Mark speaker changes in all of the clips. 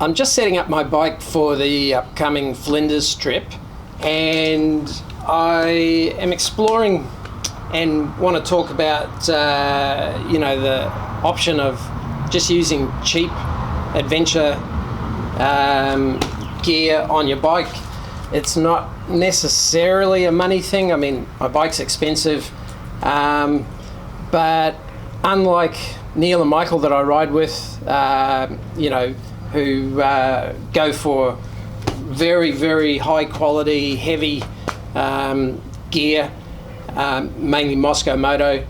Speaker 1: I'm just setting up my bike for the upcoming Flinders trip, and I am exploring and want to talk about the option of just using cheap adventure gear on your bike. It's not necessarily a money thing. I mean, my bike's expensive, but unlike Neil and Michael that I ride with, who go for very, very high quality, heavy gear, mainly Moscow Moto,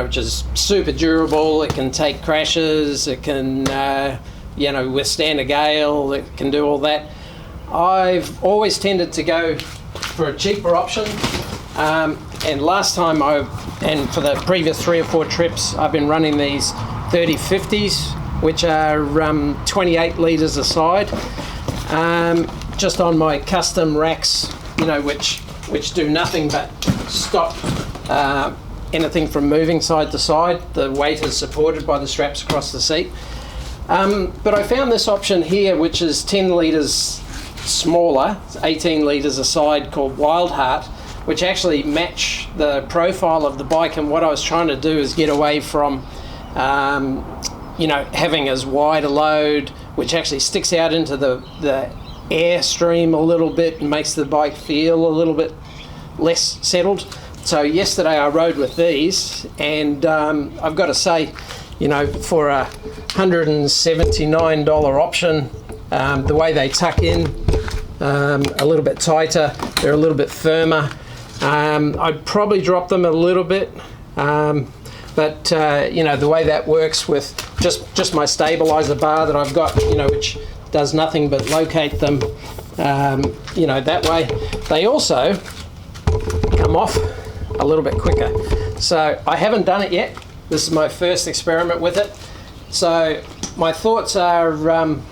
Speaker 1: which is super durable. It can take crashes, it can withstand a gale, it can do all that. I've always tended to go for a cheaper option, and last time and for the previous 3 or 4 trips, I've been running these 3050s, which are 28 litres a side, just on my custom racks, which do nothing but stop anything from moving side to side. The weight is supported by the straps across the seat. But I found this option here, which is 10 litres smaller, 18 litres a side, called Wildheart, which actually match the profile of the bike. And what I was trying to do is get away from having as wide a load, which actually sticks out into the airstream a little bit and makes the bike feel a little bit less settled. So yesterday I rode with these, and I've got to say, for a $179 option, the way they tuck in, a little bit tighter, they're a little bit firmer. I'd probably drop them a little bit, but the way that works with just my stabilizer bar that I've got, which does nothing but locate them, that way. They also come off a little bit quicker. So I haven't done it yet. This is my first experiment with it. So my thoughts are, and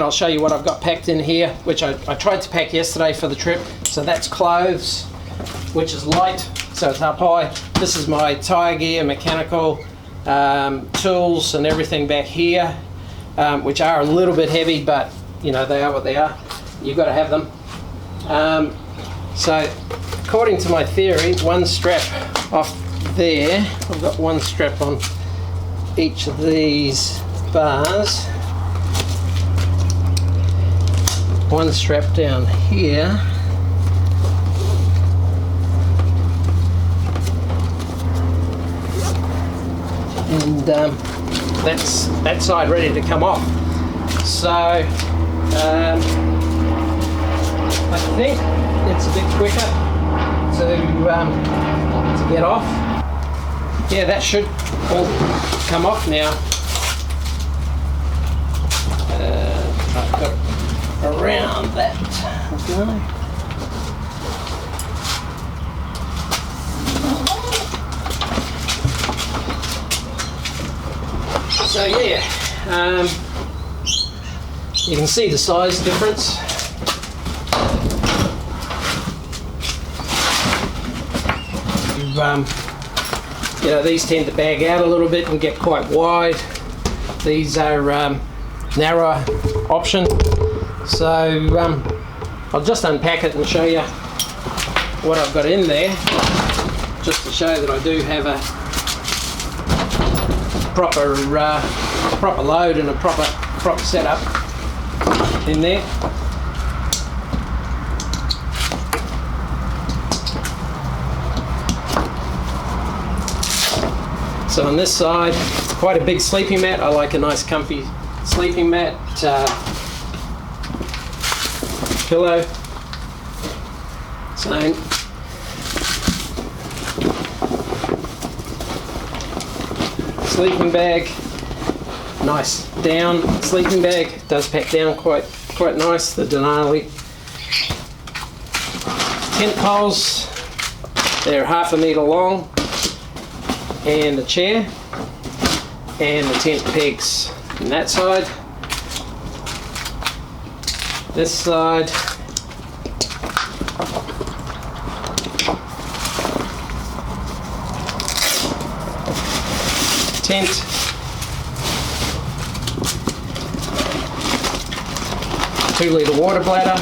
Speaker 1: I'll show you what I've got packed in here, which I tried to pack yesterday for the trip. So that's clothes, which is light, so it's up high. This is my tyre gear, mechanical, tools and everything back here, which are a little bit heavy, but they are what they are. You've got to have them. So according to my theory, one strap off there, I've got one strap on each of these bars, one strap down here, and that's that side ready to come off. So I think it's a bit quicker to get off. Yeah, that should all come off now. I've got around that. Okay. So yeah, you can see the size difference. These tend to bag out a little bit and get quite wide. These are narrower option. So I'll just unpack it and show you what I've got in there, just to show that I do have a proper load and a proper setup in there. So on this side, quite a big sleeping mat. I like a nice comfy sleeping mat, pillow, same. Sleeping bag, nice down sleeping bag. Does pack down quite nice. The Denali tent poles, they're 1/2 meter long, and a chair, and the tent pegs on that side. This side, tent, 2-litre water bladder,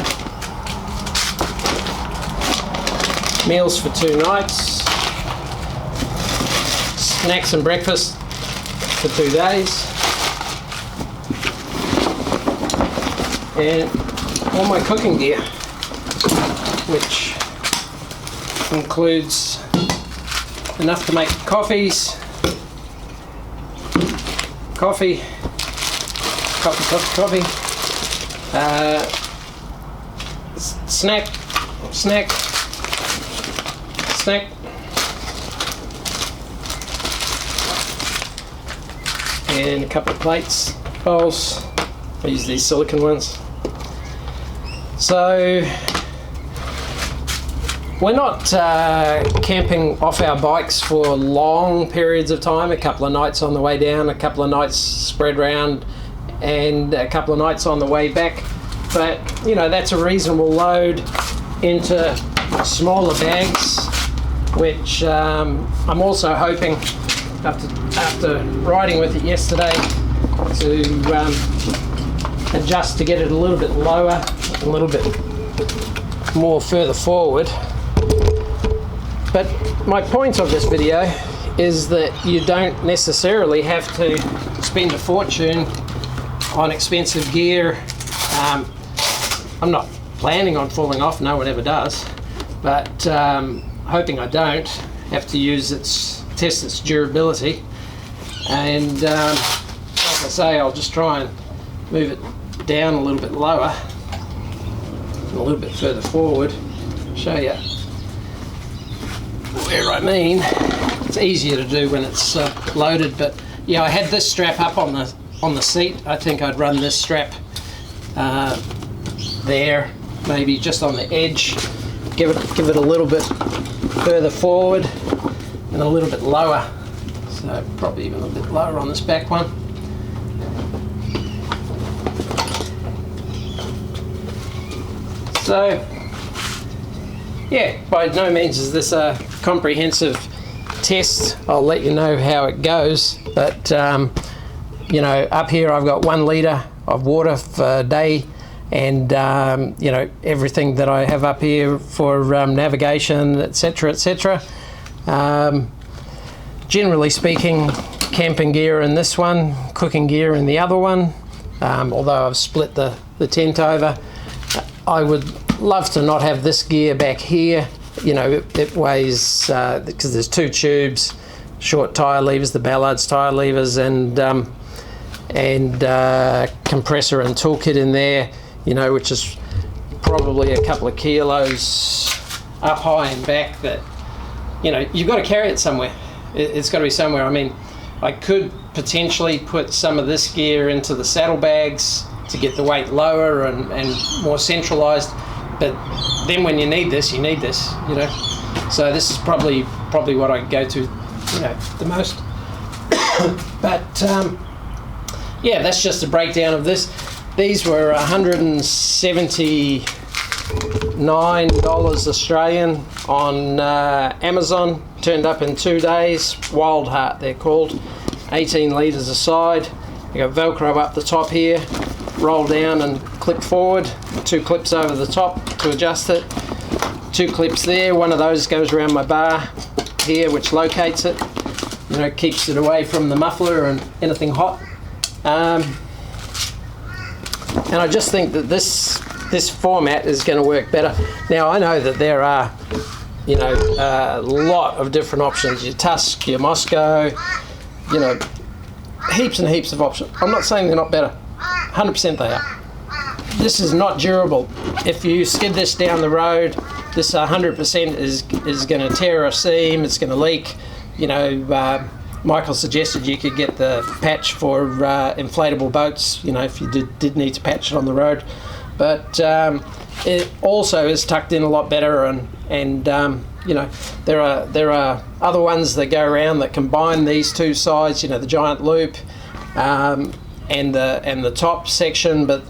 Speaker 1: meals for 2 nights, snacks and breakfast for 2 days, and all my cooking gear, which includes enough to make coffee, snack, and a couple of plates, bowls. I use these silicone ones. So we're not camping off our bikes for long periods of time, a couple of nights on the way down, a couple of nights spread around, and a couple of nights on the way back. But you know, that's a reasonable load into smaller bags, which I'm also hoping, after riding with it yesterday, to adjust to get it a little bit lower, a little bit more further forward. But my point of this video is that you don't necessarily have to spend a fortune on expensive gear. I'm not planning on falling off, no one ever does, but hoping I don't have to test its durability. And like I say, I'll just try and move it down a little bit lower, a little bit further forward, show you where I mean. It's easier to do when it's loaded, but yeah, I had this strap up on the seat. I think I'd run this strap there, maybe just on the edge, give it a little bit further forward and a little bit lower, so probably even a little bit lower on this back one. So yeah, by no means is this a comprehensive test. I'll let you know how it goes, but you know, up here I've got 1 litre of water for a day, and you know, everything that I have up here for navigation, etc., etc. Generally speaking, camping gear in this one, cooking gear in the other one, although I've split the tent over. I would love to not have this gear back here. You know, it weighs, because there's 2 tubes, short tyre levers, the Ballard's tyre levers, and compressor and toolkit in there, you know, which is probably a couple of kilos up high and back, that, you know, you've got to carry it somewhere. It's got to be somewhere. I mean, I could potentially put some of this gear into the saddlebags to get the weight lower and more centralized, but then when you need this, you know. So this is probably what I go to, you know, the most. But yeah, that's just a breakdown of this. These were $179 Australian on Amazon. Turned up in 2 days. Wild Heart, they're called. 18 litres a side. You got Velcro up the top here. Roll down and clip forward. 2 clips over the top to adjust it. 2 clips there. One of those goes around my bar here, which locates it. You know, keeps it away from the muffler and anything hot. And I just think that this format is going to work better. Now, I know that there are, you know, a lot of different options. Your Tusk, your Moscow, you know, heaps and heaps of options. I'm not saying they're not better. 100% they are. This is not durable. If you skid this down the road, this 100% is going to tear a seam. It's going to leak. You know, Michael suggested you could get the patch for inflatable boats, you know, if you did need to patch it on the road. But it also is tucked in a lot better, and you know, there are other ones that go around that combine these 2 sides, you know, the giant loop and the top section, but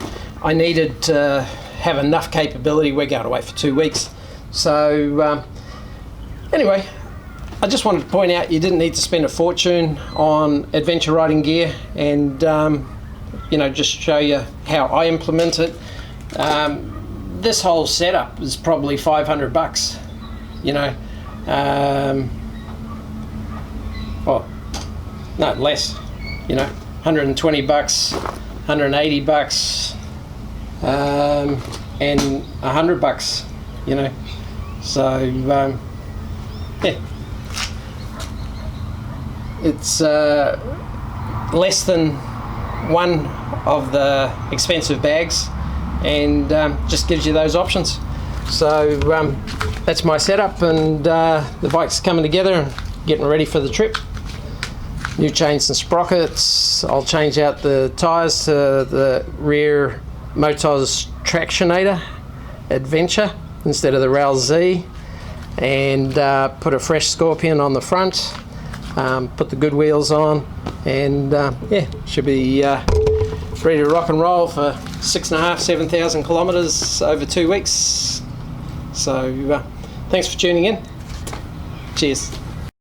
Speaker 1: I needed to have enough capability. We're going away for 2 weeks. So anyway, I just wanted to point out you didn't need to spend a fortune on adventure riding gear, and you know, just show you how I implement it. This whole setup is probably $500, you know. Oh, no, less, you know, $120, $180, and $100, you know. So yeah, it's less than one of the expensive bags, and just gives you those options. So that's my setup, and the bike's coming together and getting ready for the trip. New chains and sprockets. I'll change out the tyres to the rear Motors Tractionator Adventure instead of the Rail Z, and put a fresh Scorpion on the front, put the good wheels on, and yeah, should be ready to rock and roll for 6,500–7,000 kilometres over 2 weeks. So thanks for tuning in. Cheers.